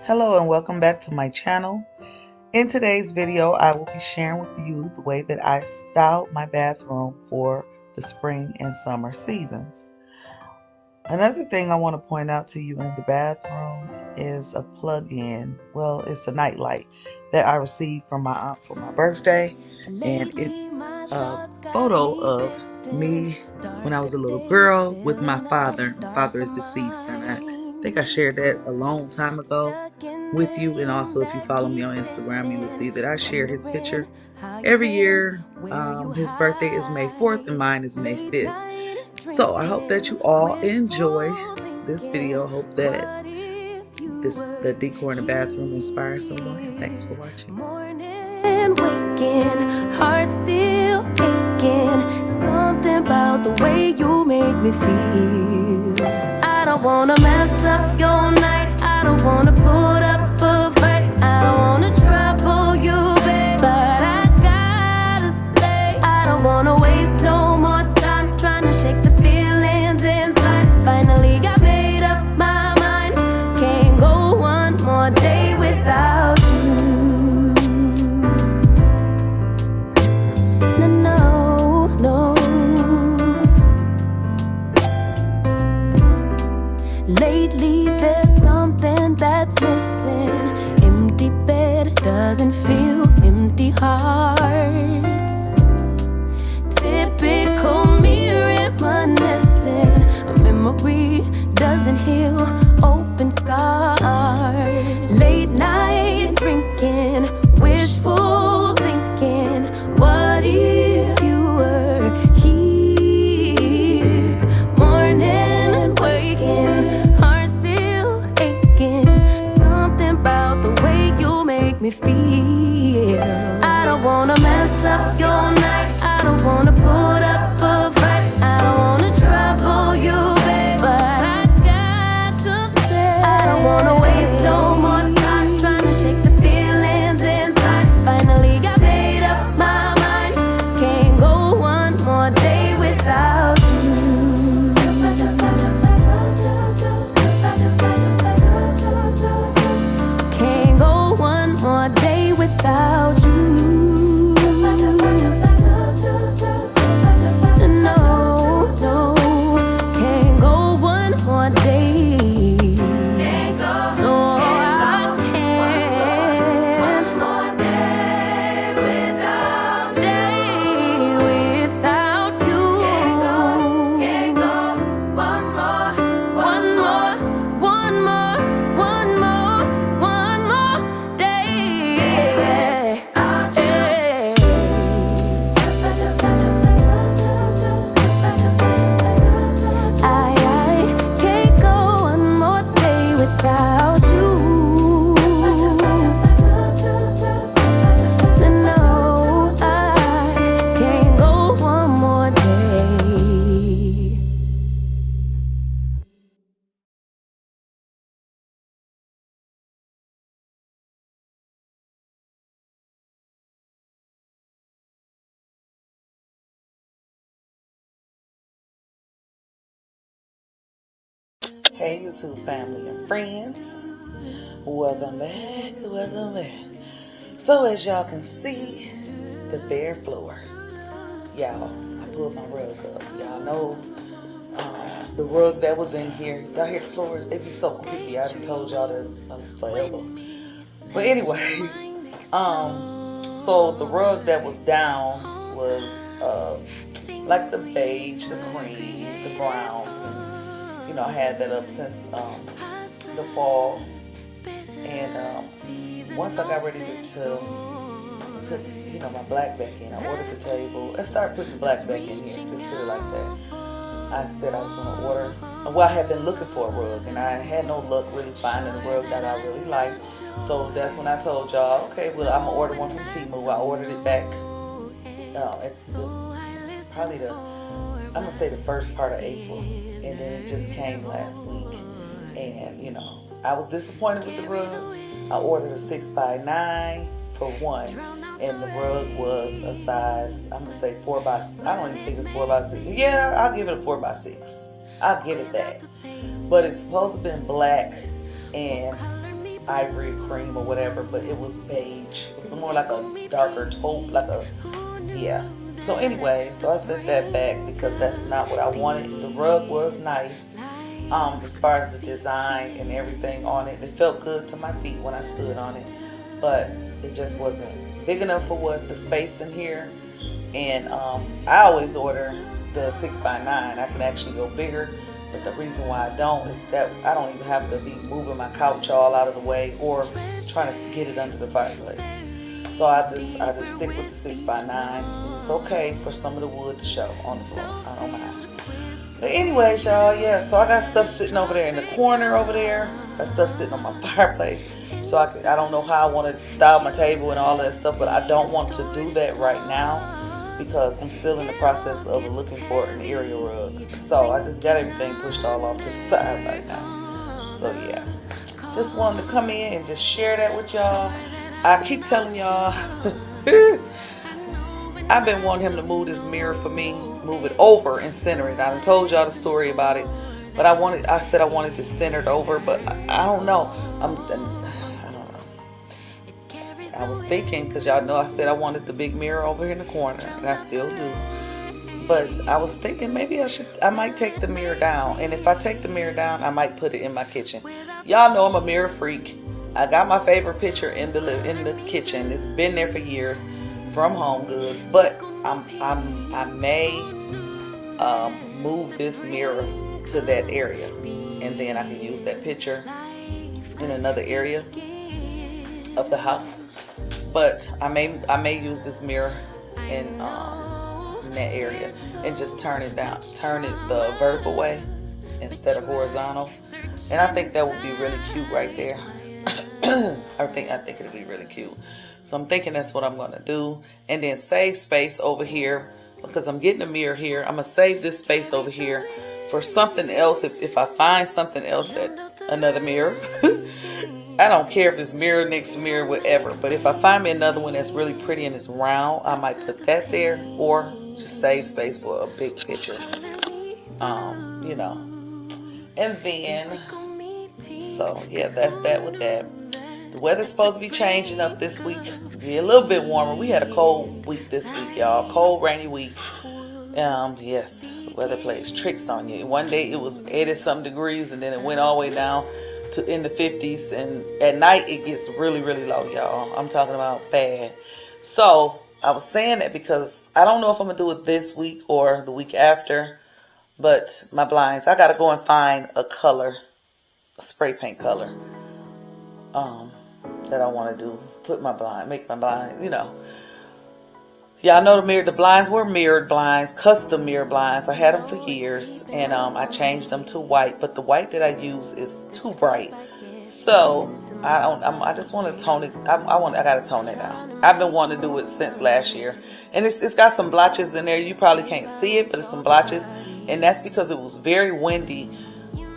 Hello and welcome back to my channel. In today's video, I will be sharing with you the way that I styled my bathroom for the spring and summer seasons. Another thing I want to point out to you in the bathroom is a plug-in. Well, it's a nightlight that I received from my aunt for my birthday, and it's a photo of me when I was a little girl with my father. My father is deceased, and I think I shared that a long time ago with you. And also, if you follow me on Instagram, you will see that I share his picture every year. His birthday is May 4th and mine is May 5th. So I hope that you all enjoy this video. I hope that the decor in the bathroom inspires someone. Thanks for watching. Morning waking, heart still aching. Something about the way you make me feel. I don't wanna mess up your night. I don't wanna put up a fight. I don't wanna trouble you, babe. But I gotta say, I don't wanna waste no more time trying to shake the feelings inside. Finally got made up my mind. Can't go one more day without you. No. Lately there's something that's missing. Empty bed doesn't feel empty hearts. Typical me reminiscing. A memory doesn't heal open scars. Late night drinking, wishful thinking. What if you were here? Morning and waking, heart still aching. Something about the way you make me feel. I don't wanna mess up your night. I don't wanna put up a fight. I don't wanna trouble you, babe. But I got to say, I don't wanna waste no more time trying to shake the feelings inside. Finally got made up my mind. Can't go one more day without you. Can't go one more day without you. No, can't go one more day. No, I can't. One more day without you. Can't go one more day. I can't go one more day without you. No, I can't go one more day. Hey YouTube family and friends, welcome back. So as y'all can see, the bare floor. Y'all, I pulled my rug up. Y'all know the rug that was in here. Y'all hear the floors? They be so creepy. I done told y'all that forever. But anyways, so the rug that was down was like the beige, the cream, the browns, and I had that up since the fall. And once I got ready to put my black back in, I ordered the table. I started putting the black back in here. Just put it like that. I said I was going to order. Well, I had been looking for a rug, and I had no luck really finding a rug that I really liked. So that's when I told y'all, okay, well, I'm going to order one from Temu. I ordered it back at I'm going to say the first part of April. And then it just came last week. And, I was disappointed with the rug. I ordered a 6x9 for one. And the rug was a size, I'm going to say 4x6. I don't even think it's 4x6. Yeah, I'll give it a 4x6. I'll give it that. But it's supposed to be black and ivory cream or whatever, but it was beige. It was more like a darker taupe, like a, yeah. So anyway, so I sent that back because that's not what I wanted. The rug was nice, as far as the design and everything on it. It felt good to my feet when I stood on it, but it just wasn't big enough for what the space in here. And I always order the 6x9. I can actually go bigger, but the reason why I don't is that I don't even have to be moving my couch all out of the way or trying to get it under the fireplace. So I just stick with the 6x9. It's okay for some of the wood to show on the floor. I don't mind. But anyways, y'all, yeah. So I got stuff sitting over there in the corner over there. Got stuff sitting on my fireplace. So I don't know how I want to style my table and all that stuff, but I don't want to do that right now because I'm still in the process of looking for an area rug. So I just got everything pushed all off to the side right now. So yeah, just wanted to come in and just share that with y'all. I keep telling y'all, I've been wanting him to move this mirror for me, move it over and center it. I told y'all the story about it, but I said I wanted to center it over, but I don't know. I don't know. I was thinking, because y'all know I said I wanted the big mirror over here in the corner, and I still do. But I was thinking maybe I might take the mirror down, and if I take the mirror down, I might put it in my kitchen. Y'all know I'm a mirror freak. I got my favorite picture in the kitchen. It's been there for years from Home Goods, but I may move this mirror to that area, and then I can use that picture in another area of the house. But I may use this mirror in that area and just turn it down, turn it the vertical way instead of horizontal, and I think that would be really cute right there. I think it'll be really cute. So I'm thinking that's what I'm gonna do, and then save space over here because I'm getting a mirror here. I'm gonna save this space over here for something else. If I find something else, that another mirror. I don't care if it's mirror next to mirror, whatever. But if I find me another one that's really pretty and it's round, I might put that there, or just save space for a big picture. You know. And then, so yeah, that's that with that. The weather's supposed to be changing up this week. Be a little bit warmer. We had a cold week this week, y'all. Cold, rainy week. Yes, the weather plays tricks on you. One day it was 80-something degrees, and then it went all the way down to in the 50s. And at night it gets really, really low, y'all. I'm talking about bad. So I was saying that because I don't know if I'm gonna do it this week or the week after. But my blinds, I gotta go and find a color, a spray paint color. That I want to do, make my blind, Y'all know the blinds were mirrored blinds, custom mirror blinds. I had them for years, and I changed them to white, but the white that I use is too bright. So I just want to tone it. I gotta tone it down. I've been wanting to do it since last year, and it's got some blotches in there. You probably can't see it, but it's some blotches, and that's because it was very windy.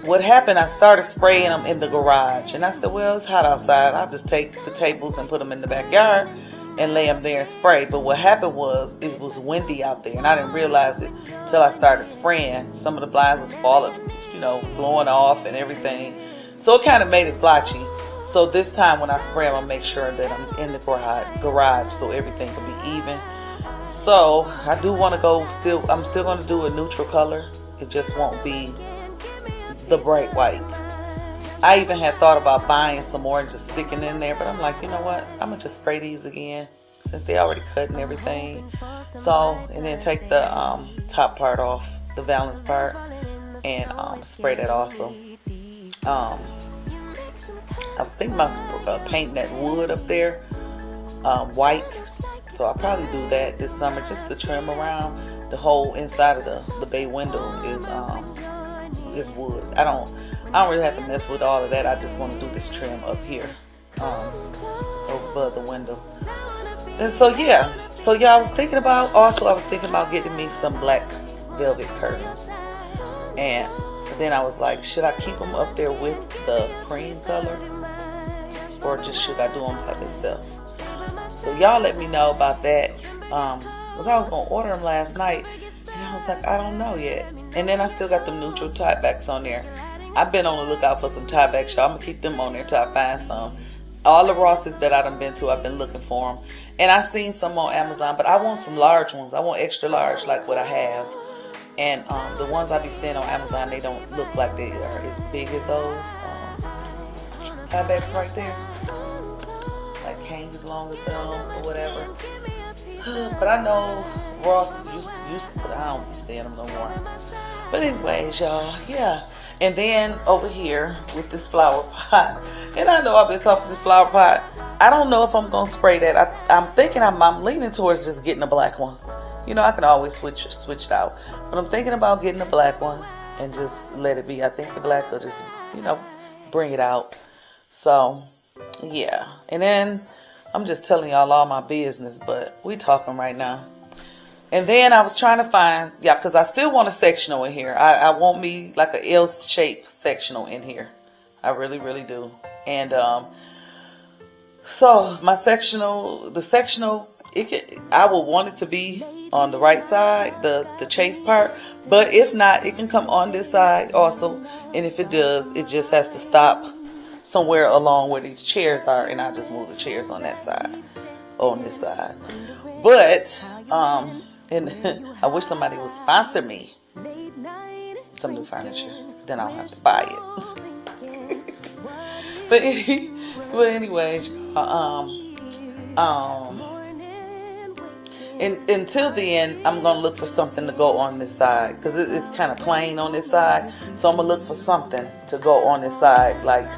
What happened, I started spraying them in the garage, and I said, well, it's hot outside. I'll just take the tables and put them in the backyard and lay them there and spray. But what happened was it was windy out there, and I didn't realize it till I started spraying. Some of the blinds was falling, blowing off and everything. So it kind of made it blotchy. So this time when I spray them, I'll make sure that I'm in the garage so everything can be even. So I do want to go I'm still going to do a neutral color. It just won't be the bright white. I even had thought about buying some more and just sticking in there, but I'm like, you know what? I'm gonna just spray these again since they already cut and everything. So, and then take the top part off, the valance part, and spray that also. I was thinking about painting that wood up there white, so I'll probably do that this summer just to trim around. The whole inside of the bay window is wood. I don't really have to mess with all of that. I just want to do this trim up here over above the window. And so yeah, I was thinking about getting me some black velvet curtains, and then I was like, should I keep them up there with the cream color, or just should I do them by themselves? So y'all let me know about that, because I was gonna order them last night, and I was like, I don't know yet. And then I still got the neutral tie backs on there. I've been on the lookout for some tie backs, y'all. I'm gonna keep them on there till I find some. All the Rosses that I done been to, I've been looking for them. And I've seen some on Amazon, but I want some large ones. I want extra large like what I have. And the ones I be seeing on Amazon, they don't look like they are as big as those tie backs right there. Like hang as long as them or whatever. But I know Ross used to, but I don't be seeing them no more. But anyways, y'all, yeah. And then over here with this flower pot, and I know I've been talking to the flower pot. I don't know if I'm gonna spray that. I'm thinking I'm leaning towards just getting a black one. You know, I can always switch it out, but I'm thinking about getting a black one and just let it be. I think the black will just, you know, bring it out. So yeah. And then I'm just telling y'all all my business, but we talking right now. And then I was trying to find, yeah, because I still want a sectional in here. I want me like a L-shaped sectional in here. I really, really do. And so my sectional, I will want it to be on the right side, the chase part. But if not, it can come on this side also. And if it does, it just has to stop somewhere along where these chairs are, and I'll just move the chairs on that side, on this side. But and I wish somebody would sponsor me some new furniture, then I don't have to buy it. but anyways, and until then, I'm gonna look for something to go on this side because it's kind of plain on this side. So I'm gonna look for something to go on this side, like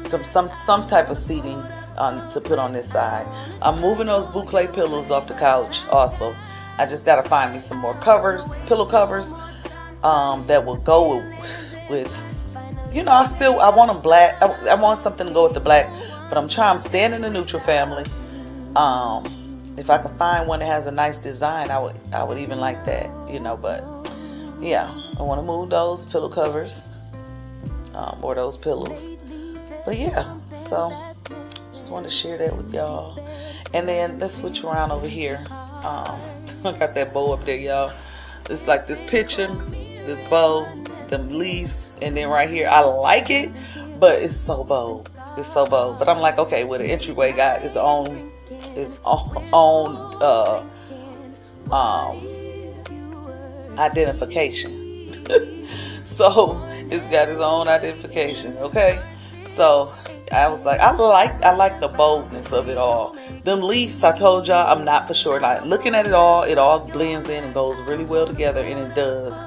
some type of seating to put on this side. I'm moving those boucle pillows off the couch also. I just gotta find me some more covers, pillow covers, that will go with, you know, I want them black. I want something to go with the black, but I'm staying in the neutral family. If I can find one that has a nice design, I would even like that, you know. But yeah, I want to move those pillow covers, or those pillows. But yeah, so just want to share that with y'all. And then let's switch around over here. I got that bow up there, y'all. It's like this picture, this bow, them leaves, and then right here, I like it, but it's so bold. It's so bold. But I'm like, okay, well, the Entryway got its own identification. So it's got its own identification, okay? So I was like, I like the boldness of it all. Them leaves, I told y'all, I'm not for sure. Like looking at it all blends in and goes really well together, and it does.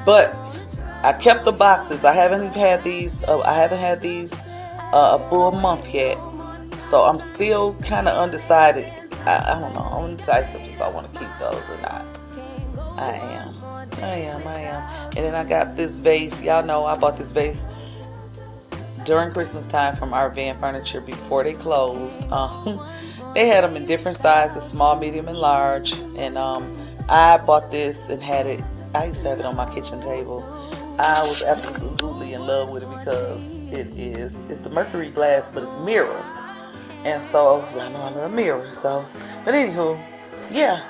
But I kept the boxes. I haven't had these a full month yet, so I'm still kind of undecided. I don't know. I'm undecided if I want to keep those or not. I am. And then I got this vase. Y'all know I bought this vase during Christmas time from our van furniture before they closed. They had them in different sizes, small, medium, and large. And I bought this and had it. I used to have it on my kitchen table. I was absolutely in love with it because it's the mercury glass, but it's mirror. And so y'all know I love mirror. So, but anywho, yeah,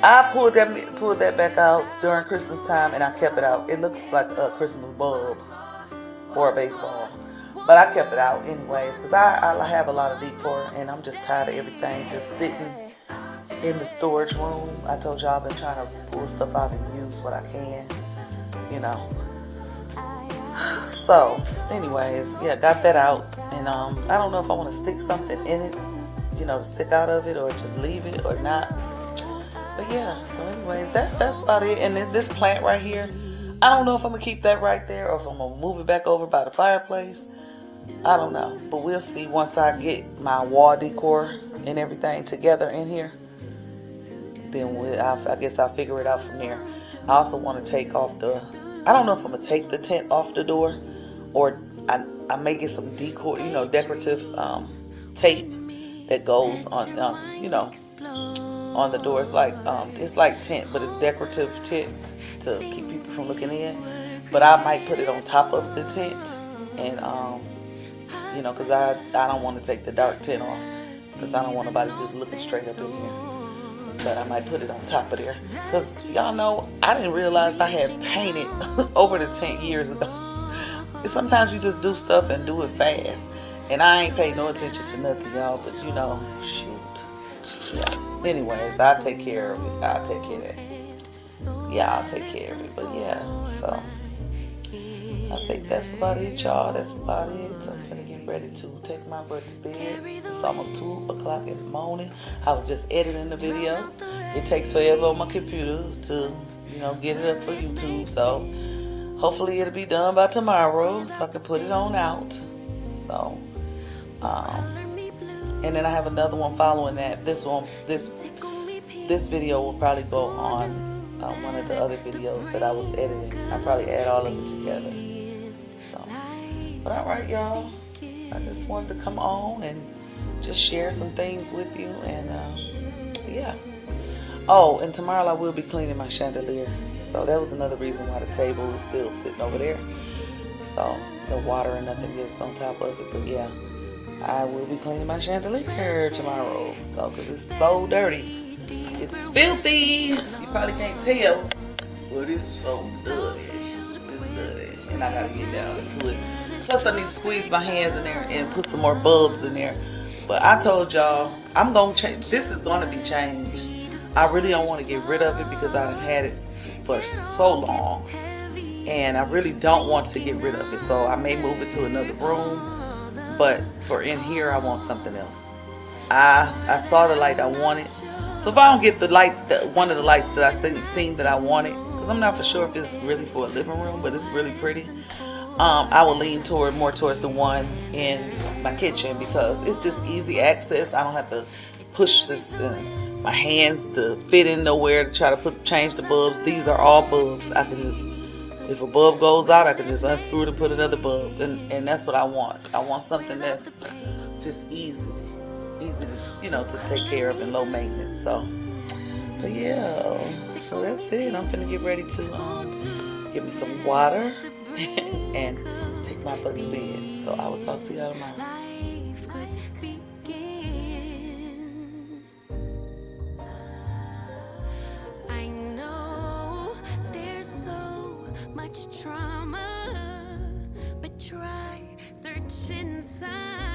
I pulled that back out during Christmas time, and I kept it out. It looks like a Christmas bulb or a baseball. But I kept it out anyways because I have a lot of decor, and I'm just tired of everything just sitting in the storage room. I told y'all I've been trying to pull stuff out and use what I can, you know. So anyways, yeah, got that out. And I don't know if I want to stick something in it, you know, to stick out of it, or just leave it or not. But yeah, so anyways, that's about it. And then this plant right here, I don't know if I'm going to keep that right there or if I'm going to move it back over by the fireplace. I don't know, but we'll see once I get my wall decor and everything together in here. Then I guess I'll figure it out from there. I also want to take off I don't know if I'm going to take the tent off the door, or I may get some decor, you know, decorative tape that goes on, you know, on the doors. Like it's like tent, but it's decorative tent to keep people from looking in. But I might put it on top of the tent, and you know, because I don't want to take the dark tent off, since I don't want nobody just looking straight up in here. But I might put it on top of there, because y'all know I didn't realize I had painted over the tent years ago. sometimes you just do stuff and do it fast. And I ain't pay no attention to nothing, y'all. But you know, shoot. Yeah. Anyways, I'll take care of it. I'll take care of it. Yeah, I'll take care of it. But yeah, so I think that's about it, y'all. That's about it. So I'm gonna get ready to take my butt to bed. It's almost 2 o'clock in the morning. I was just editing the video. It takes forever on my computer to, you know, get it up for YouTube. So hopefully it'll be done by tomorrow so I can put it on out. So, and then I have another one following that. This video will probably go on one of the other videos that I was editing. I probably add all of it together. So, but all right, y'all. I just wanted to come on and just share some things with you, and yeah. Oh, and tomorrow I will be cleaning my chandelier. So that was another reason why the table is still sitting over there. So no water and nothing gets on top of it. But yeah, I will be cleaning my chandelier tomorrow. So, because it's so dirty. It's filthy. You probably can't tell. But it's so dirty. It's dirty. And I gotta get down into it. Plus I need to squeeze my hands in there and put some more bulbs in there. But I told y'all, I'm gonna change. This is gonna be changed. I really don't want to get rid of it because I've had it for so long. And I really don't want to get rid of it. So I may move it to another room. But for in here, I want something else. I saw the light I wanted. So if I don't get the light, one of the lights that I seen that I wanted, because I'm not for sure if it's really for a living room, but it's really pretty. I will lean more towards the one in my kitchen because it's just easy access. I don't have to push this my hands to fit in nowhere to try to change the bulbs. These are all bulbs. I can just, if a bulb goes out, I can just unscrew it and put another bulb, and that's what I want. I want something that's just easy, you know, to take care of and low maintenance. So, but yeah, so that's it. I'm finna get ready to get me some water and take my butt to bed. So I will talk to y'all tomorrow. Trauma, but try search inside.